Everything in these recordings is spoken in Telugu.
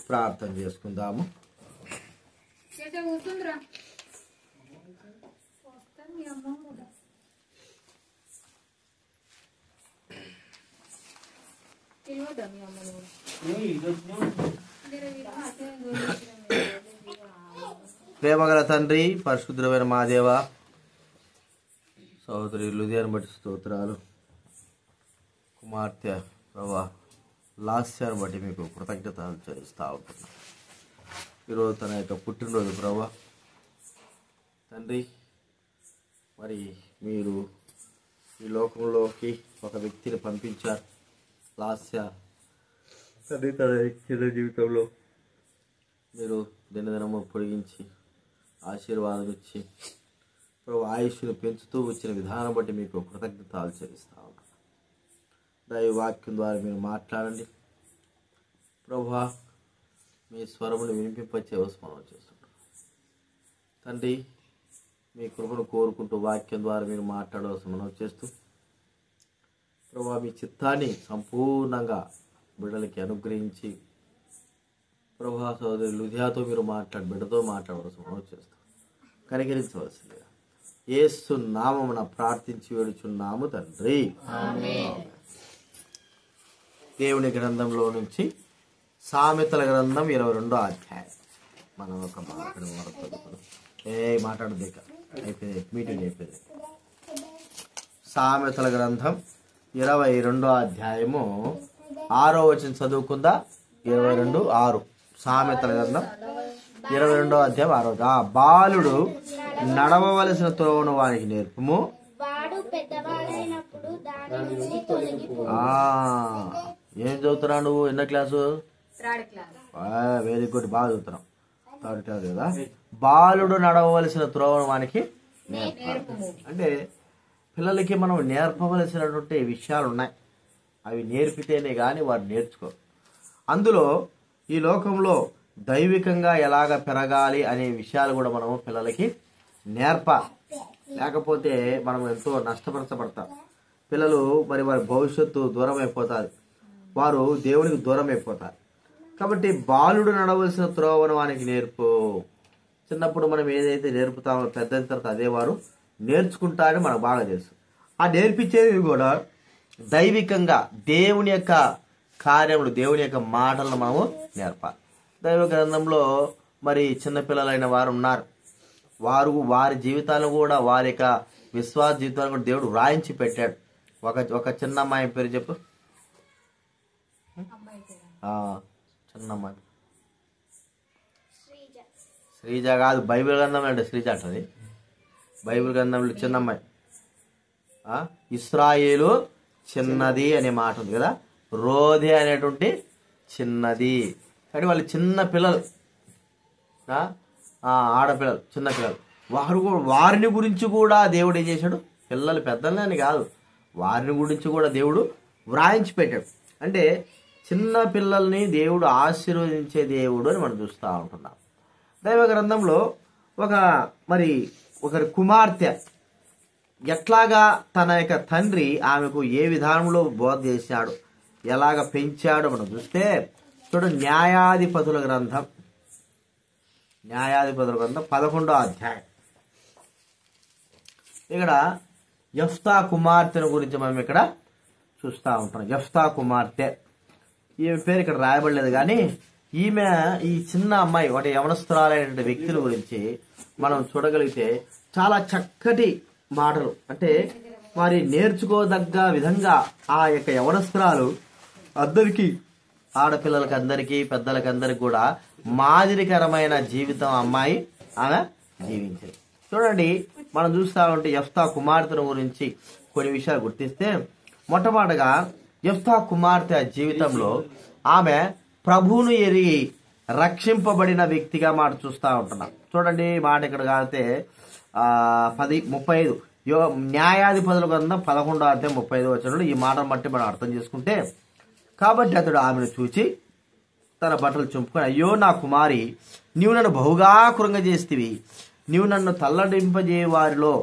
ప్రార్థన చేసుకుందాము. ప్రేమగల తండ్రి, పరిశుద్ధమైన మా దేవ, సహోదరి లుధియాను బట్టి స్తోత్రాలు. కుమార్తె ప్రభా లాస్యాన్ని బట్టి మీకు కృతజ్ఞతలు చెల్లిస్తూ ఉంటున్నాం. ఈరోజు తన యొక్క పుట్టినరోజు ప్రభా తండ్రి. మరి మీరు ఈ లోకంలోకి ఒక వ్యక్తిని పంపించారు. లాస్య తండ్రి తన చిన్న జీవితంలో మీరు దినదినము పొడిగించి ఆశీర్వాదం ఇచ్చి ప్రభు ఆయుష్ను పెంచుతూ వచ్చిన విధానం బట్టి మీకు కృతజ్ఞతలు చెల్లిస్తూ ఉంటాం. దైవ వాక్యం ద్వారా మీరు మాట్లాడండి ప్రభువా. మీ స్వరమును వినిపింపచ్చే స్మరణ చేస్తుంటారు తండ్రి. మీ కృపను కోరుకుంటూ వాక్యం ద్వారా మీరు మాట్లాడవలసిన మనం చేస్తూ ప్రభువా మీ చిత్తాన్ని సంపూర్ణంగా బిడ్డలకి అనుగ్రహించి ప్రభువా సోదరి లుధియాతో మీరు బిడ్డతో మాట్లాడవలసిన మనం చేస్తాం. కనికరించవలసిందిగా యేసు నామమున ప్రార్థించి వేడుచున్నాము తండ్రి. దేవుని గ్రంథంలో నుంచి సామెతల గ్రంథం 22వ అధ్యాయం మనం ఒక మాట్లాడదు అయిపోయింది, మీటింగ్ అయిపోయింది. సామెతల గ్రంథం 22వ అధ్యాయము 6వ వచనం చదువుకుందా. 22:6 సామెతల గ్రంథం 22వ అధ్యాయం 6వ. బాలుడు నడవవలసిన త్రోవను వానికి నేర్పుము. ఏం చదువుతున్నావు నువ్వు? ఎన్నో క్లాసు? వెరీ గుడ్, బాగా చదువుతున్నావు. 3rd క్లాస్ కదా. బాలుడు నడవవలసిన త్రోవను వానికి నేర్పాలి అంటే పిల్లలకి మనం నేర్పవలసినటువంటి విషయాలు ఉన్నాయి. అవి నేర్పితేనే కానీ వారు నేర్చుకోరు. అందులో ఈ లోకంలో దైవికంగా ఎలాగ పెరగాలి అనే విషయాలు కూడా మనం పిల్లలకి నేర్పాలి. లేకపోతే మనం ఎంతో నష్టపరచబడతాం. పిల్లలు మరి వారి భవిష్యత్తు దూరం అయిపోతుంది, వారు దేవునికి దూరం అయిపోతారు. కాబట్టి బాలుడు నడవలసిన త్రోవను వానికి నేర్పు. చిన్నప్పుడు మనం ఏదైతే నేర్పుతామో పెద్ద తర్వాత అదే వారు నేర్చుకుంటారని మనకు బాగా తెలుసు. ఆ నేర్పించేది కూడా దైవికంగా దేవుని యొక్క కార్యములు, దేవుని యొక్క మాటలను మనము నేర్పాలి. దైవ గ్రంథంలో మరి చిన్నపిల్లలైన వారు ఉన్నారు. వారి జీవితాలను కూడా, వారి యొక్క విశ్వాస జీవితాలను కూడా దేవుడు వ్రాయించి పెట్టాడు. ఒక చిన్న అమ్మాయి పేరు చెప్పు. చిన్న అమ్మాయి శ్రీజ కాదు, బైబిల్ గ్రంథంలో అంటే శ్రీజ అంటది. బైబిల్ గ్రంథంలో చిన్న అమ్మాయి ఇస్రాయేలు చిన్నది అనే మాట ఉంది కదా. రోధే అనేటువంటి చిన్నది. కానీ వాళ్ళు చిన్న పిల్లలు, ఆడపిల్లలు, చిన్న పిల్లలు. వారిని గురించి కూడా దేవుడు ఏం చేశాడు? పిల్లలు పెద్దలని అని కాదు, వారిని గురించి కూడా దేవుడు వ్రాయించి పెట్టాడు. అంటే చిన్న పిల్లల్ని దేవుడు ఆశీర్వదించే దేవుడు అని మనం చూస్తూ ఉంటున్నాం. దైవ గ్రంథంలో ఒకరి కుమార్తె ఎట్లాగా తన యొక్క తండ్రి ఆమెకు ఏ విధానంలో బోధ చేశాడు, ఎలాగ పెంచాడు మనం చూస్తే చూడు. న్యాయాధిపతుల గ్రంథం 11వ అధ్యాయం. ఇక్కడ యెఫ్తా కుమార్తెను గురించి మనం ఇక్కడ చూస్తూ ఉంటాం. యెఫ్తా కుమార్తె, ఈమె పేరు ఇక్కడ రాయబడలేదు కానీ ఈమె ఈ చిన్న అమ్మాయి ఒక యవనస్తురాలైన వ్యక్తుల గురించి మనం చూడగలిగితే చాలా చక్కటి మాటలు, అంటే మరి నేర్చుకోదగ్గ విధంగా ఆ యొక్క యవనస్తురాలు అందరికీ, ఆడపిల్లలకి అందరికీ, పెద్దలకి అందరికి కూడా మాదిరికరమైన జీవితం అమ్మాయి ఆమె జీవించింది. చూడండి, మనం చూస్తా ఉంటే యెఫ్తా కుమార్తెను గురించి కొన్ని విషయాలు గుర్తిస్తే, మొట్టమొదటిగా యెఫ్తా కుమార్తె జీవితంలో ఆమె ప్రభువును ఎరిగి రక్షింపబడిన వ్యక్తిగా మాట చూస్తూ ఉంటున్నాం. చూడండి మాట ఇక్కడ కాతే 35 న్యాయాధిపతుల గ్రంథం 11వ అధ్యాయం 35 వచనంలో ఈ మాటను బట్టి మనం అర్థం చేసుకుంటే, కాబట్టి అతడు ఆమెను చూచి తన బట్టలు చింపుకొని, అయ్యో నా కుమారి, నీవు నన్ను బహుగా కృంగజేస్తివి, నీవు నన్ను తల్లడింపజే వారిలో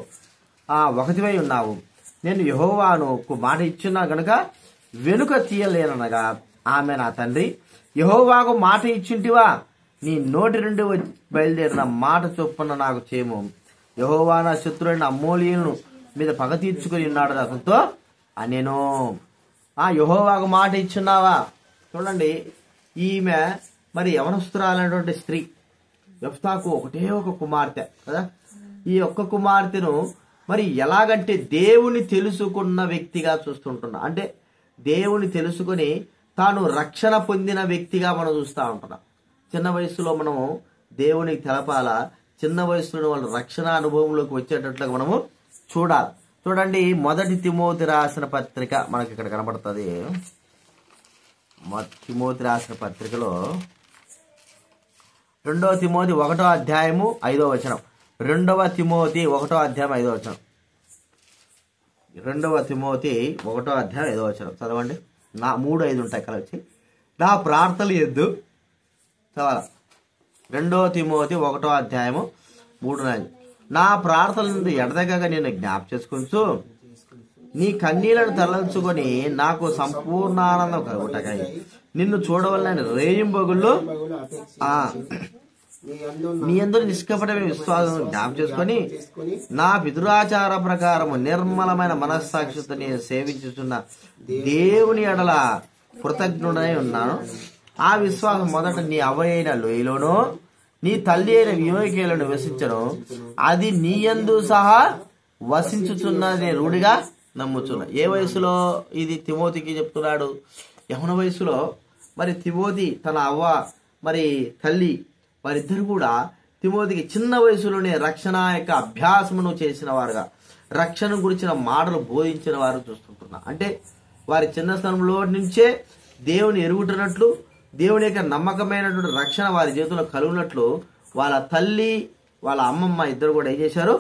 ఒకటివై ఉన్నావు. నేను యెహోవాను మాట ఇచ్చున్నా గనుక వెనుక తీయలేననగా, ఆమె నా తండ్రి యెహోవాకు మాట ఇచ్చింటివా, నీ నోటి నుండి బయలుదేరిన మాట చొప్పున నాకు చేయము. యెహోవా నా శత్రువులైన అమ్మోనీయులను మీద పగ తీర్చుకుని ఉన్నాడు అతనితో అనేను. యెహోవాకు మాట ఇచ్చున్నావా? చూడండి, ఈమె మరి యవనస్తురాలైనటువంటి స్త్రీ. యెఫ్తాకు ఒకటే ఒక కుమార్తె కదా. ఈ ఒక్క కుమార్తెను మరి ఎలాగంటే దేవుని తెలుసుకున్న వ్యక్తిగా చూస్తుంటున్నా. అంటే దేవుని తెలుసుకుని తాను రక్షణ పొందిన వ్యక్తిగా మనం చూస్తూ ఉంటున్నాం. చిన్న వయసులో మనము దేవునికి తెలపాలా, చిన్న వయసులో వాళ్ళ రక్షణ అనుభవంలోకి వచ్చేటట్లుగా మనము చూడాలి. చూడండి, 1 తిమోతి రాసిన పత్రిక మనకి ఇక్కడ కనబడుతుంది. తిమోతి రాసిన పత్రికలో 2 తిమోతి 1వ అధ్యాయము 5వ వచనం. 2 తిమోతి 1వ అధ్యాయం 5వ వచనం. 2 తిమోతి 1వ అధ్యాయం 5వ వచనం చదవండి. 3-5 ఉంటాయి కలిసి. నా ప్రార్థనలు ఎద్దు చదవాలి. 2 తిమోతి 1వ అధ్యాయము 3-5. నా ప్రార్థనలు ఎడతెగక నేను జ్ఞాప చేసుకుంటూ నీ కన్నీళ్లను తరలించుకొని నాకు సంపూర్ణ ఆనందం కలుగుటకై నిన్ను చూడవలని రేయింబగుళ్ళు నీ అందరూ నిష్కపటమైన విశ్వాసం జ్ఞాపం చేసుకొని నా పితృాచార ప్రకారము నిర్మలమైన మనస్సాక్షితో నేను సేవించుతున్న దేవుని ఎడల కృతజ్ఞుడై ఉన్నాను. ఆ విశ్వాసం మొదట నీ అవ్వయైన లోయలోనూ నీ తల్లి అయిన వివేకేలను వసించను. అది నీ యందు సహా వసించుచున్నది రూఢిగా నమ్ముచున్నా. ఏ వయసులో ఇది తిమోతికి చెప్తున్నాడు? యవన వయసులో మరి తిమోతి తన అవ్వ మరి తల్లి వారిద్దరు కూడా తిమోతికి చిన్న వయసులోనే రక్షణ యొక్క అభ్యాసమును చేసిన వారుగా, రక్షణ గురించిన మాటలు బోధించిన వారు చూస్తుంటున్నా. అంటే వారి చిన్న స్థలంలో నుంచే దేవుని ఎరుగుతున్నట్లు, దేవుని యొక్క నమ్మకమైనటువంటి రక్షణ వారి జీవితంలో కలుగునట్లు వాళ్ళ తల్లి వాళ్ళ అమ్మమ్మ ఇద్దరు కూడా ఏం చేశారు?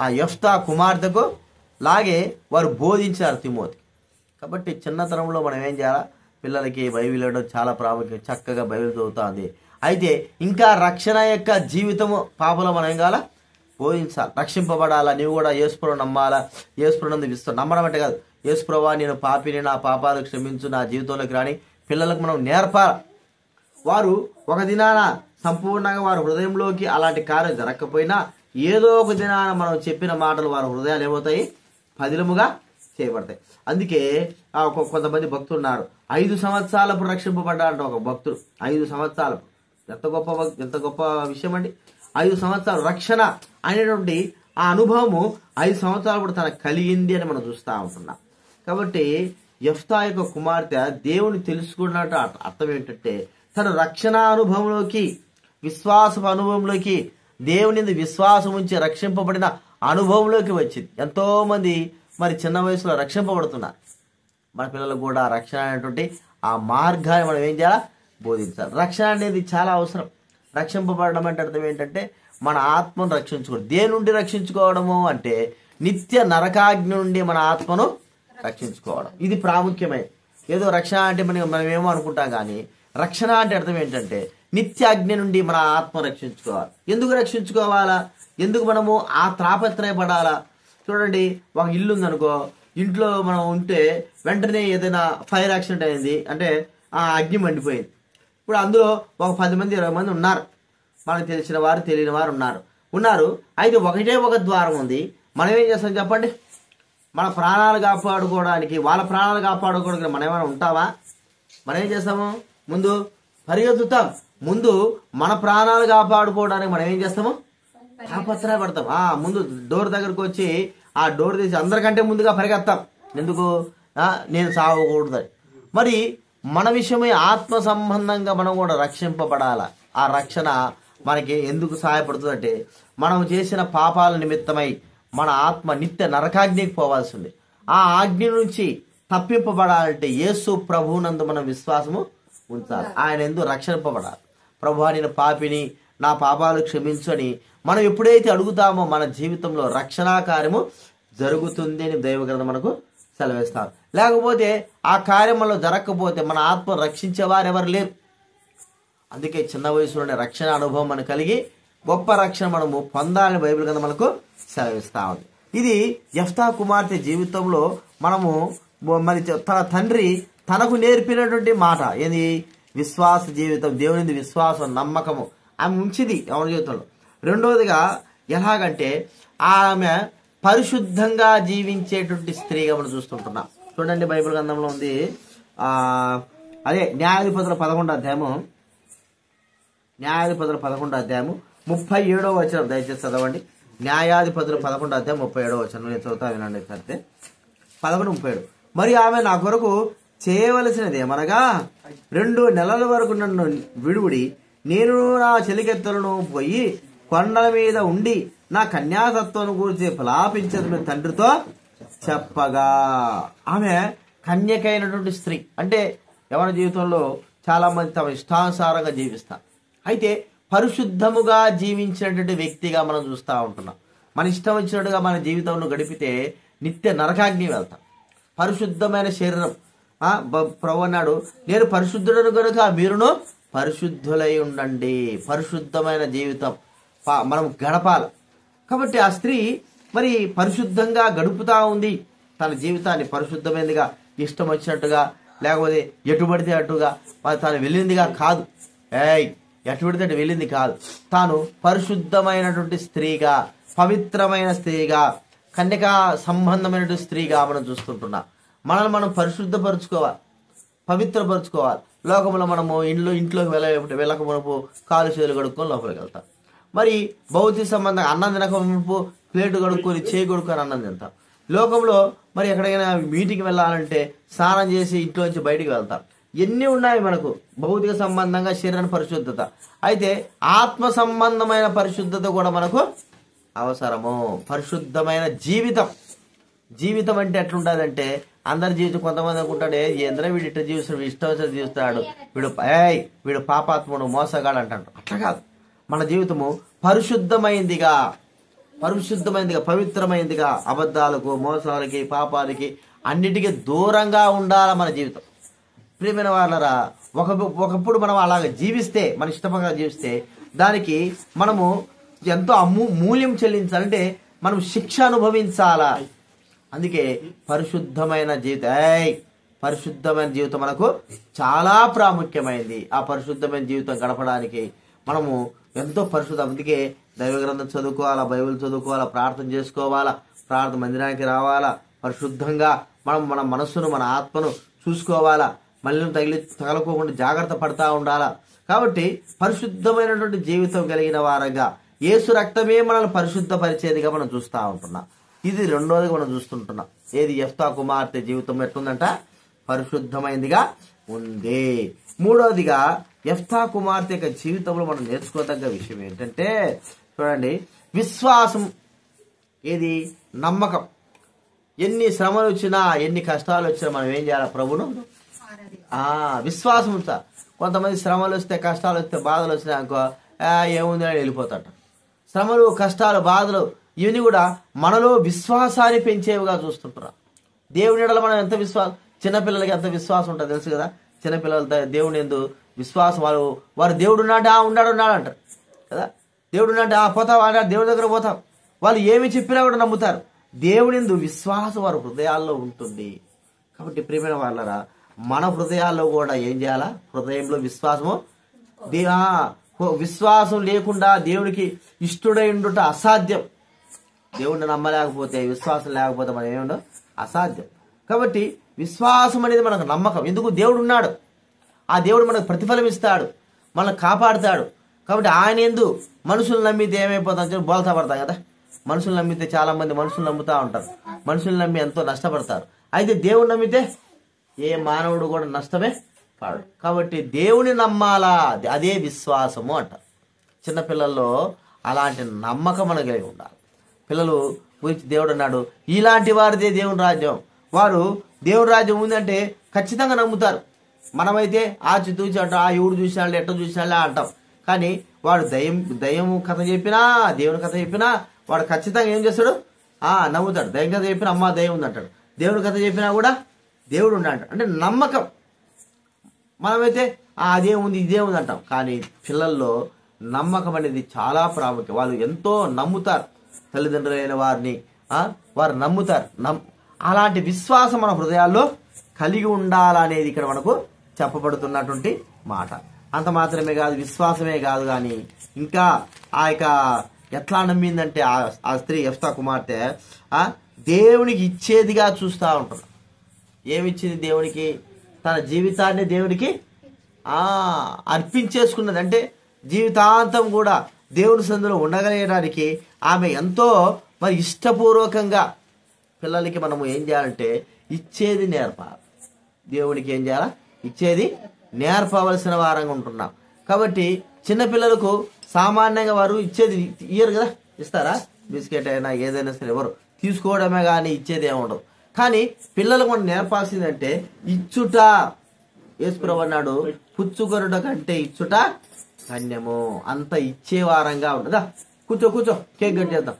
ఆ యెఫ్తా కుమార్తెకు లాగే వారు బోధించారు తిమోతి. కాబట్టి చిన్నతనంలో మనం ఏం చేయాలా? పిల్లలకి బైబిల్ ఇవ్వడం చాలా ప్రాముఖ్యం. చక్కగా బైబిల్ చదువుతుంది. అయితే ఇంకా రక్షణ యొక్క జీవితము పాపలో మనం ఏం కావాలా? బోధించాలి. రక్షింపబడాలా, నీవు కూడా యేసుప్రభువు నమ్మాలా. యేసుప్రభువునందు విశ్వాసం నమ్మడం అంటే కాదు, యేసుప్రభువా నేను పాపిని, నా పాపాలు క్షమించు, నా జీవితంలోకి రాని పిల్లలకు మనం నేర్పాలి. వారు ఒక దినాన సంపూర్ణంగా వారి హృదయంలోకి అలాంటి కార్యం జరగకపోయినా ఏదో ఒక దినాన మనం చెప్పిన మాటలు వారి హృదయాలు ఏమవుతాయి? పదిలముగా చేయబడతాయి. అందుకే కొంతమంది భక్తులు ఉన్నారు, 5 సంవత్సరాలప్పుడు రక్షింపబడ్డా అంట ఒక భక్తుడు. 5 సంవత్సరాలు ఎంత గొప్ప విషయం అండి. 5 సంవత్సరాలు రక్షణ అనేటువంటి ఆ అనుభవము 5 సంవత్సరాలు తనకు కలిగింది అని మనం చూస్తూ ఉంటున్నాం. కాబట్టి యెఫ్తా యొక్క కుమార్తె దేవుని తెలుసుకున్నట్టు అర్థం ఏంటంటే తను రక్షణ అనుభవంలోకి, విశ్వాసపు అనుభవంలోకి, దేవుని విశ్వాసం ఉంచి రక్షింపబడిన అనుభవంలోకి వచ్చింది. ఎంతో మంది మరి చిన్న వయసులో రక్షింపబడుతున్నారు. మన పిల్లలకు కూడా రక్షణ అనేటువంటి ఆ మార్గాన్ని మనం ఏం చేయాలి? బోధించాలి. రక్షణ అనేది చాలా అవసరం. రక్షింపబడడం అంటే అర్థం ఏంటంటే మన ఆత్మను రక్షించుకోవడం. దేని నుండి రక్షించుకోవడము అంటే నిత్య నరకాగ్ని నుండి మన ఆత్మను రక్షించుకోవడం. ఇది ప్రాముఖ్యమే. ఏదో రక్షణ అంటే మనం ఏమో అనుకుంటాం, కానీ రక్షణ అంటే అర్థం ఏంటంటే నిత్య అగ్ని నుండి మన ఆత్మ రక్షించుకోవాలి. ఎందుకు రక్షించుకోవాలా? ఎందుకు మనము ఆ తాపత్రయపడాలా? చూడండి, ఒక ఇల్లు ఉందనుకో, ఇంట్లో మనం ఉంటే వెంటనే ఏదైనా ఫైర్ యాక్సిడెంట్ అయింది అంటే ఆ అగ్ని మండిపోయింది. ఇప్పుడు అందులో ఒక 10 మంది 20 మంది ఉన్నారు, మనకు తెలిసిన వారు తెలియని వారు ఉన్నారు. అయితే ఒకటే ఒక ద్వారం ఉంది. మనం ఏం చేస్తాం చెప్పండి? మన ప్రాణాలు కాపాడుకోవడానికి, వాళ్ళ ప్రాణాలు కాపాడుకోవడానికి మనం ఏమైనా ఉంటావా? మనం ఏం చేస్తాము? ముందు పరిగెత్తుతాం. ముందు మన ప్రాణాలు కాపాడుకోవడానికి మనం ఏం చేస్తాము? తాపత్రయపడతాం. ముందు డోర్ దగ్గరకు వచ్చి ఆ డోర్ తీసి అందరికంటే ముందుగా పరిగెత్తాం. ఎందుకు? నేను సాగకూడదని. మరి మన విషయమై ఆత్మ సంబంధంగా మనం కూడా రక్షింపబడాల. ఆ రక్షణ మనకి ఎందుకు సహాయపడుతుందంటే మనం చేసిన పాపాల నిమిత్తమై మన ఆత్మ నిత్య నరకాగ్నికి పోవాల్సింది. ఆ అగ్ని నుంచి తప్పింపబడాలంటే యేసు ప్రభువునందు మనం విశ్వాసము ఉంచాలి. ఆయన ఎందుకు రక్షింపబడాలి. ప్రభువా నేను పాపిని, నా పాపాలు క్షమించు అని మనం ఎప్పుడైతే అడుగుతామో మన జీవితంలో రక్షణా కార్యము జరుగుతుంది అని దైవగ్రంథం మనకు సెలవిస్తారు. లేకపోతే ఆ కార్యం మనలో జరగకపోతే మన ఆత్మ రక్షించేవారు ఎవరు లేరు. అందుకే చిన్న వయసులోనే రక్షణ అనుభవం మనకు కలిగి గొప్ప రక్షణ మనము పొందాలని బైబిల్ గ్రంథం మనకు సెలవిస్తా ఉంది. ఇది యెఫ్తా కుమార్తె జీవితంలో మనము మరి తన తండ్రి తనకు నేర్పినటువంటి మాట ఏది? విశ్వాస జీవితం, దేవుని విశ్వాసం, నమ్మకము ఆమె ఉంచింది ఎవరి జీవితంలో. రెండవదిగా ఎలాగంటే ఆమె పరిశుద్ధంగా జీవించేటువంటి స్త్రీగా మనం చూస్తుంటున్నాం. చూడండి, బైబిల్ గ్రంథంలో ఉంది. అదే న్యాయాధిపతుల 11వ అధ్యాయము, న్యాయాధిపతుల 11వ అధ్యాయము 37వ వచనం దయచేసి చదవండి. న్యాయాధిపతుల 11వ అధ్యాయం 37వ వచనం నేను చదువుతా వినండి. అయితే 11:37. మరి ఆమె నా కొరకు చేయవలసినది ఏమనగా 2 నెలల వరకు నన్ను విడువుడి, నేను నా చెలికెత్తలను పోయి కొండల మీద ఉండి నా కన్యాతత్వం గురించి ప్రలాపించదు తండ్రితో చెప్పగా. ఆమె కన్యకైనటువంటి స్త్రీ. అంటే ఎవరి జీవితంలో చాలా మంది తమ ఇష్టానుసారంగా జీవిస్తారు. అయితే పరిశుద్ధముగా జీవించినటువంటి వ్యక్తిగా మనం చూస్తూ ఉంటున్నాం. మన ఇష్టం వచ్చినట్టుగా మన జీవితంలో గడిపితే నిత్య నరకాగ్ని వెళ్తాం. పరిశుద్ధమైన శరీరం, ప్రభు అన్నాడు, నేను పరిశుద్ధుడను కనుక మీరును పరిశుద్ధులై ఉండండి. పరిశుద్ధమైన జీవితం మనం గడపాలి. కాబట్టి ఆ స్త్రీ మరి పరిశుద్ధంగా గడుపుతా ఉంది తన జీవితాన్ని. పరిశుద్ధమైనదిగా, ఇష్టం వచ్చినట్టుగా, లేకపోతే ఎటు పడితే అటుగా తాను వెళ్ళిందిగా కాదు. ఎటు పడితే అటు వెళ్ళింది కాదు. తాను పరిశుద్ధమైనటువంటి స్త్రీగా, పవిత్రమైన స్త్రీగా, కన్యకా సంబంధమైనటువంటి స్త్రీగా మనం చూస్తుంటున్నాం. మనల్ని మనం పరిశుద్ధపరచుకోవాలి, పవిత్రపరచుకోవాలి. లోకంలో మనము ఇంట్లోకి వెళ్ళక మునుపు కాలు చేతులు కడుక్కొని లోపలికి వెళ్తాం. మరి భౌతిక సంబంధంగా అన్నం తినక మునుపు ప్లేటు కడుక్కొని చేయి కొడుక్కొని అన్నం తింటాం. లోకంలో మరి ఎక్కడికైనా మీటింగ్కి వెళ్ళాలంటే స్నానం చేసి ఇంట్లోంచి బయటికి వెళ్తాం. ఎన్ని ఉన్నాయి మనకు భౌతిక సంబంధంగా శరీర పరిశుద్ధత. అయితే ఆత్మ సంబంధమైన పరిశుద్ధత కూడా మనకు అవసరము. పరిశుద్ధమైన జీవితం అంటే ఎట్లుంటుందంటే అందరి జీవితం కొంతమంది అనుకుంటాడు, ఏంద్ర వీడు ఇట్లా జీవిస్తాడు, ఇష్టం వచ్చినట్టు జీవిస్తాడు, వీడు పాపాత్ముడు, మోసగాడు అంటాడు. అట్లా కాదు. మన జీవితము పరిశుద్ధమైందిగా, పవిత్రమైందిగా, అబద్ధాలకు, మోసాలకి, పాపాలకి అన్నిటికీ దూరంగా ఉండాలి మన జీవితం. ప్రియమైన వాళ్ళరా, ఒకప్పుడు మనం అలాగ జీవిస్తే, మన ఇష్టంగా జీవిస్తే దానికి మనము ఎంతో మూల్యం చెల్లించాలంటే మనం శిక్ష అనుభవించాలా. అందుకే పరిశుద్ధమైన జీవితం మనకు చాలా ప్రాముఖ్యమైనది. ఆ పరిశుద్ధమైన జీవితం గడపడానికి మనము ఎంతో పరిశుద్ధం. అందుకే దైవ గ్రంథం చదువుకోవాలా, బైబిల్ చదువుకోవాలా, ప్రార్థన చేసుకోవాలా, ప్రార్థన మందిరానికి రావాలా, పరిశుద్ధంగా మనం మన మనస్సును, మన ఆత్మను చూసుకోవాలా, మళ్ళీ తగలకోకుండా జాగ్రత్త పడతా ఉండాలా. కాబట్టి పరిశుద్ధమైనటువంటి జీవితం కలిగిన వారంగా యేసు రక్తమే మనల్ని పరిశుద్ధపరిచేదిగా మనం చూస్తూ ఉంటున్నాం. ఇది రెండోదిగా మనం చూస్తుంటున్నాం. ఏది? యెఫ్తా కుమార్తె జీవితం ఎట్లుందంట? పరిశుద్ధమైనదిగా ఉంది. మూడోదిగా యెఫ్తా కుమార్తె యొక్క జీవితంలో మనం నేర్చుకోదగ్గ విషయం ఏంటంటే, చూడండి, విశ్వాసం. ఏది? నమ్మకం. ఎన్ని శ్రమలు వచ్చినా, ఎన్ని కష్టాలు వచ్చినా మనం ఏం చేయాలి? ప్రభును విశ్వాసం ఉంచాలి. కొంతమంది శ్రమలు వస్తే, కష్టాలు వస్తే, బాధలు వచ్చినాయి అనుకో, ఏముంది అని వెళ్ళిపోతాట. శ్రమలు, కష్టాలు, బాధలు ఇవన్నీ కూడా మనలో విశ్వాసాన్ని పెంచేవిగా చూస్తుంటారు. దేవుని ఎడల మనం ఎంత విశ్వాసం, చిన్నపిల్లలకి ఎంత విశ్వాసం ఉంటుంది తెలుసు కదా. చిన్నపిల్లలు దేవుని ఎందు విశ్వాసం, వారు దేవుడు ఉన్నాడు అంటారు కదా. దేవుడు ఉన్నాడు, పోతావా అన్నాడు, దేవుడి దగ్గర పోతాం. వాళ్ళు ఏమి చెప్పినా కూడా నమ్ముతారు. దేవుని ఎందు విశ్వాసం వారి హృదయాల్లో ఉంటుంది. కాబట్టి ప్రియమైన వాళ్ళరా, మన హృదయాల్లో కూడా ఏం చేయాలా? హృదయంలో విశ్వాసము. విశ్వాసం లేకుండా దేవునికి ఇష్టడై ఉండుట అసాధ్యం. దేవుడిని నమ్మలేకపోతే, విశ్వాసం లేకపోతే మనం ఏముండో అసాధ్యం. కాబట్టి విశ్వాసం అనేది మనకు నమ్మకం. ఎందుకు? దేవుడు ఉన్నాడు. ఆ దేవుడు మనకు ప్రతిఫలం ఇస్తాడు, మనల్ని కాపాడుతాడు. కాబట్టి ఆయన ఎందు మనుషులు నమ్మితే ఏమైపోతాం చెప్పి బోల్తా పడతాం కదా. మనుషులు నమ్మితే చాలా మంది మనుషులు నమ్ముతా ఉంటారు. మనుషులు నమ్మి ఎంతో నష్టపడతారు. అయితే దేవుడు నమ్మితే ఏ మానవుడు కూడా నష్టమే పాడు. కాబట్టి దేవుని నమ్మాలా, అదే విశ్వాసము అంటారు. చిన్నపిల్లల్లో అలాంటి నమ్మకం మనకు కలిగి ఉండాలి. పిల్లలు గురించి దేవుడు అన్నాడు, ఇలాంటి వారిదే దేవుని రాజ్యం. వారు దేవుని రాజ్యం ఉందంటే ఖచ్చితంగా నమ్ముతారు. మనమైతే ఆచితూచి అంటాం, ఎవడు చూసినాళ్ళే, ఎట్ట చూసినాళ్ళే అంటాం. కానీ వాడు దయ్యం కథ చెప్పినా, దేవుని కథ చెప్పినా వాడు ఖచ్చితంగా ఏం చేస్తాడు? నమ్ముతాడు. దయ్యం కథ చెప్పినా అమ్మ దయ్యం ఉంది అంటాడు. దేవుని కథ చెప్పినా కూడా దేవుడు ఉన్నాడు. అంటే నమ్మకం. మనమైతే అదేముంది ఇదేముంది అంటాం. కానీ పిల్లల్లో నమ్మకం అనేది చాలా ప్రాముఖ్యం. వాళ్ళు ఎంతో నమ్ముతారు తల్లిదండ్రులైన వారిని. వారు నమ్ముతారు. అలాంటి విశ్వాసం మన హృదయాల్లో కలిగి ఉండాలనేది ఇక్కడ మనకు చెప్పబడుతున్నటువంటి మాట. అంత మాత్రమే కాదు, విశ్వాసమే కాదు కానీ ఇంకా ఆ యొక్క ఎట్లా నమ్మిందంటే ఆ స్త్రీ యెఫ్తా కుమార్తె దేవునికి ఇచ్చేదిగా చూస్తూ ఉంటారు. ఏమిచ్చింది దేవునికి? తన జీవితాన్ని దేవునికి అర్పించేసుకున్నది. అంటే జీవితాంతం కూడా దేవుని సందులో ఉండగలిగడానికి ఆమె ఎంతో మరి ఇష్టపూర్వకంగా పిల్లలకి మనము ఏం చేయాలంటే ఇచ్చేది నేర్పాలి. దేవునికి ఏం చేయాలా? ఇచ్చేది నేర్పవలసిన వారంగా ఉంటున్నాం. కాబట్టి చిన్నపిల్లలకు సామాన్యంగా వారు ఇచ్చేది ఇయ్యరు కదా, ఇస్తారా? బిస్కెట్ అయినా ఏదైనా సరే ఎవరు తీసుకోవడమే కానీ ఇచ్చేది ఏముండదు. కానీ పిల్లలకు మనం నేర్పాల్సిందంటే ఇచ్చుట. యేసుప్రభు అన్నాడు, పుచ్చుకొనుట కంటే ఇచ్చుట ధన్యము. అంత ఇచ్చే వారంగా ఉంటుందా? కూర్చో కూర్చో, కేక్ కట్ చేద్దాం.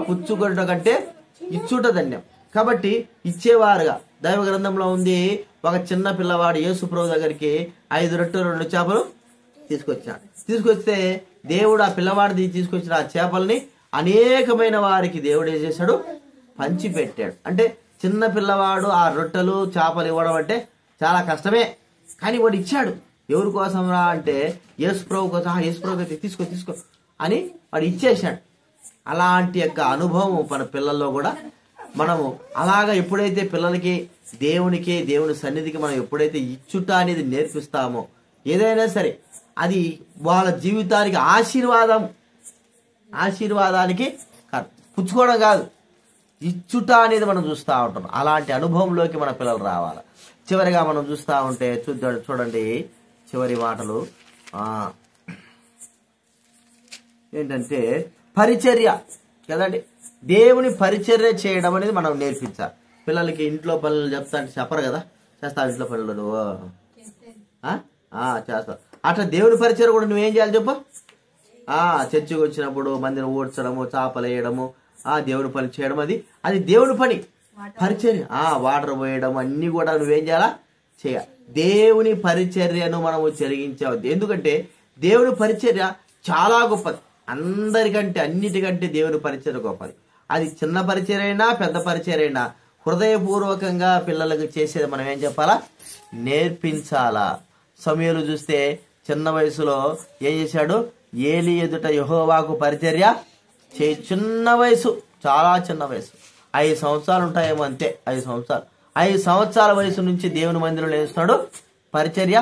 పుచ్చుకొనుట కంటే ఇచ్చుట ధన్యం. కాబట్టి ఇచ్చేవారుగా దైవ గ్రంథంలో ఉంది. ఒక చిన్న పిల్లవాడు యేసుప్రభు దగ్గరికి 5 రొట్టెలు 2 చేపలు తీసుకొచ్చాడు. తీసుకొస్తే దేవుడు ఆ పిల్లవాడిది తీసుకొచ్చిన ఆ చేపల్ని అనేకమైన వారికి దేవుడు ఏం చేశాడు? పంచి పెట్టాడు. అంటే చిన్న పిల్లవాడు ఆ రొట్టెలు చేపలు ఇవ్వడం అంటే చాలా కష్టమే, కానీ వాడు ఇచ్చాడు. ఎవరి కోసం రా అంటే యేసుప్రభు కోసం. యేసుప్రభు తీసుకో తీసుకో అని వాడు ఇచ్చేసాడు. అలాంటి యొక్క అనుభవం మన పిల్లల్లో కూడా మనము అలాగా ఎప్పుడైతే పిల్లలకి దేవునికి దేవుని సన్నిధికి మనం ఎప్పుడైతే ఇచ్చుట అనేది నేర్పిస్తామో ఏదైనా సరే అది వాళ్ళ జీవితానికి ఆశీర్వాదానికి పుచ్చుకోవడం కాదు, ఇచ్చుట అనేది మనం చూస్తూ ఉంటాం. అలాంటి అనుభవంలోకి మన పిల్లలు రావాలి. చివరిగా మనం చూస్తూ ఉంటే చూడండి చివరి మాటలు ఏంటంటే పరిచర్య కదండి. దేవుని పరిచర్య చేయడం అనేది మనం నేర్పించాలి. పిల్లలకి ఇంట్లో పనులు చెప్తా అంటే చెప్పరు కదా, చేస్తావు ఇంట్లో పనులు నువ్వు చేస్తావు. అట్లా దేవుని పరిచర్య కూడా నువ్వేం చేయాలి చెప్పు? చర్చికి వచ్చినప్పుడు మందిని ఊడ్చడము, చేపలు వేయడము, దేవుని పని చేయడం, అది దేవుని పని పరిచర్య. వాటర్ పోయడం అన్ని కూడా నువ్వేం చేయాలా? చేయాలి. దేవుని పరిచర్యను మనము జరిగించవద్దు. ఎందుకంటే దేవుని పరిచర్య చాలా గొప్పది. అందరికంటే అన్నిటికంటే దేవుని పరిచర్య గొప్పది. అది చిన్న పరిచర్య అయినా పెద్ద పరిచర్య అయినా హృదయపూర్వకంగా పిల్లలకు చేసేది మనం ఏం చెప్పాలా? నేర్పించాలా. సమూయేలు చూస్తే చిన్న వయసులో ఏం చేశాడు? ఏలి ఎదుట యెహోవాకు పరిచర్య చిన్న వయసు, చాలా చిన్న వయసు, 5 సంవత్సరాలు ఉంటాయేమో అంతే. 5 సంవత్సరాల వయసు నుంచి దేవుని మందిరంలో వేస్తున్నాడు, పరిచర్య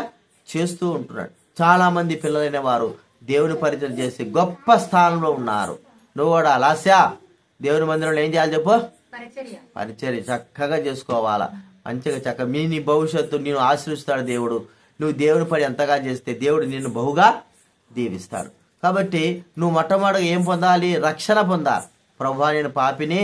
చేస్తూ ఉంటున్నాడు. చాలా మంది పిల్లలైన వారు దేవుని పరిచర్య చేసి గొప్ప స్థానంలో ఉన్నారు. నువ్వు కూడా అలాసా దేవుని మందిరంలో ఏం చేయాలి చెప్పు? పరిచర్య చక్కగా చేసుకోవాలా. మంచిగా నీ భవిష్యత్తు నేను ఆశ్రయిస్తాడు దేవుడు. నువ్వు దేవుని పని ఎంతగా చేస్తే దేవుడు నిన్ను బహుగా దీవిస్తాడు. కాబట్టి నువ్వు మొట్టమొదటిగా ఏం పొందాలి? రక్షణ పొందాలి. ప్రభువా నేను పాపిని,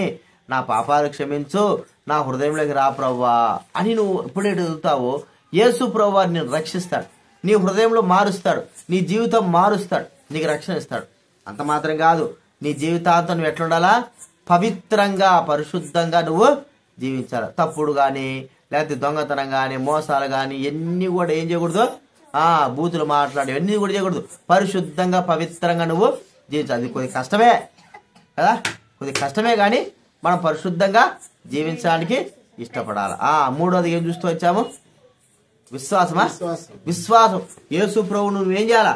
నా పాపాలు క్షమించు, నా హృదయంలోకి రా ప్రభువా అని నువ్వు ఎప్పుడైతే ఎదుగుతావో యేసు ప్రభువా నిన్ను రక్షిస్తాడు, నీ హృదయంలో మారుస్తాడు, నీ జీవితం మారుస్తాడు, నీకు రక్షణ ఇస్తాడు. అంత మాత్రం కాదు, నీ జీవితాంతం నువ్వు ఎట్లుండాలా? పవిత్రంగా పరిశుద్ధంగా నువ్వు జీవించాలి. తప్పుడు కానీ లేకపోతే దొంగతనం కానీ మోసాలు కానీ ఎన్ని కూడా ఏం చేయకూడదు? బూతులు మాట్లాడి ఎన్ని కూడా చేయకూడదు. పరిశుద్ధంగా పవిత్రంగా నువ్వు జీవించాలి. అది కొద్ది కష్టమే కదా, కొద్ది కష్టమే కానీ మనం పరిశుద్ధంగా జీవించడానికి ఇష్టపడాలి. మూడోది ఏం చూస్తూ వచ్చాము? విశ్వాసమా? విశ్వాసం. యేసు ప్రభు నువ్వేం చేయాలా?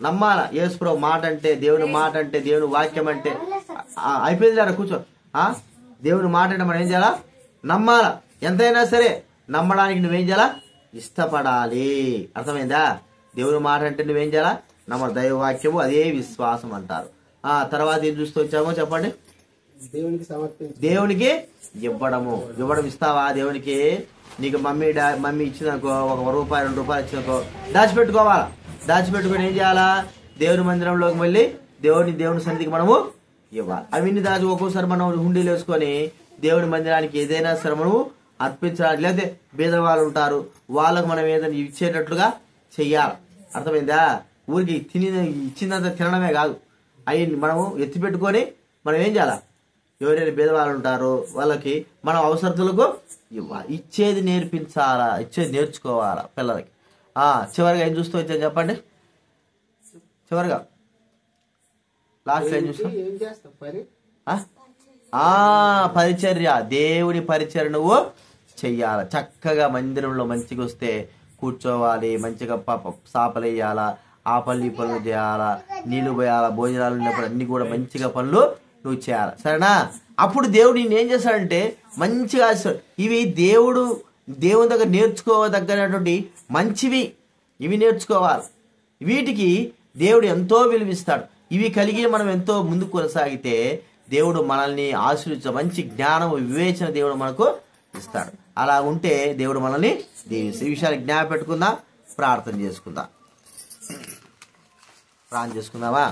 నమ్మాలా. యేసు ప్రభు మాట అంటే, దేవుని మాట అంటే, దేవుని వాక్యం అంటే అయిపోయింది లేరా కూర్చో. దేవుని మాట అంటే మనం ఏం చేయాలా? నమ్మాలా. ఎంతైనా సరే నమ్మడానికి నువ్వేం చేయాలా? ఇష్టపడాలి. అర్థమైందా? దేవుని మాట అంటే నువ్వేం చేయాలా? నమ్మ. దైవ వాక్యము అదే విశ్వాసం అంటారు. తర్వాత ఏం చూస్తూ వచ్చామో చెప్పండి. దేవునికి ఇవ్వడం ఇస్తావా? దేవునికి నీకు మమ్మీ ఇచ్చిందనుకో, ₹1 ₹2 ఇచ్చిందనుకో, దాచిపెట్టుకోవాలా. దాచిపెట్టుకుని ఏం చేయాలా? దేవుని మందిరంలోకి వెళ్ళి దేవుని సన్నిధికి మనము ఇవ్వాలి. అవన్నీ దాచి ఒక్కోసారి మనం హుండీలు వేసుకొని దేవుని మందిరానికి ఏదైనా సరే మనము అర్పించాలి. లేకపోతే పేదవాళ్ళు ఉంటారు, వాళ్ళకు మనం ఏదైనా ఇచ్చేటట్లుగా చెయ్యాలి. అర్థమైందా? ఊరికి ఇచ్చిందంత తినడమే కాదు, అవి మనము ఎత్తి పెట్టుకొని మనం ఏం చేయాలా? ఎవరైనా పేదవాళ్ళు ఉంటారో వాళ్ళకి మనం అవసరతులకు ఇవ్వాలి. ఇచ్చేది నేర్పించాలా, ఇచ్చేది నేర్చుకోవాలా పిల్లలకి. చివరిగా ఏం చూస్తూ వచ్చాను చెప్పండి? చివరిగా లాస్ట్ ఏం చూస్తాం? పరిచర్య. దేవుని పరిచర్య నువ్వు చెయ్యాలి. చక్కగా మందిరంలో మంచిగా వస్తే కూర్చోవాలి, మంచిగా సాపలు వేయాలా, ఆ పనులు ఈ పనులు చేయాలా, నీళ్లు పోయాలా, భోజనాలు ఉన్నప్పుడు అన్ని కూడా మంచిగా పనులు నువ్వు చేయాలి. సరేనా? అప్పుడు దేవుడు నేను ఏం చేస్తాడంటే మంచిగా ఇవి దేవుని దగ్గర నేర్చుకోదగ్గనటువంటి మంచివి, ఇవి నేర్చుకోవాలి. వీటికి దేవుడు ఎంతో విలువిస్తాడు. ఇవి కలిగి మనం ఎంతో ముందుకు కొనసాగితే దేవుడు మనల్ని మంచి జ్ఞానం, వివేచన దేవుడు మనకు ఇస్తాడు. అలా ఉంటే దేవుడు మనల్ని దీవిస్తాడు. ఈ విషయాన్ని జ్ఞాపకం పెట్టుకుందాం, ప్రార్థన చేసుకుందామా?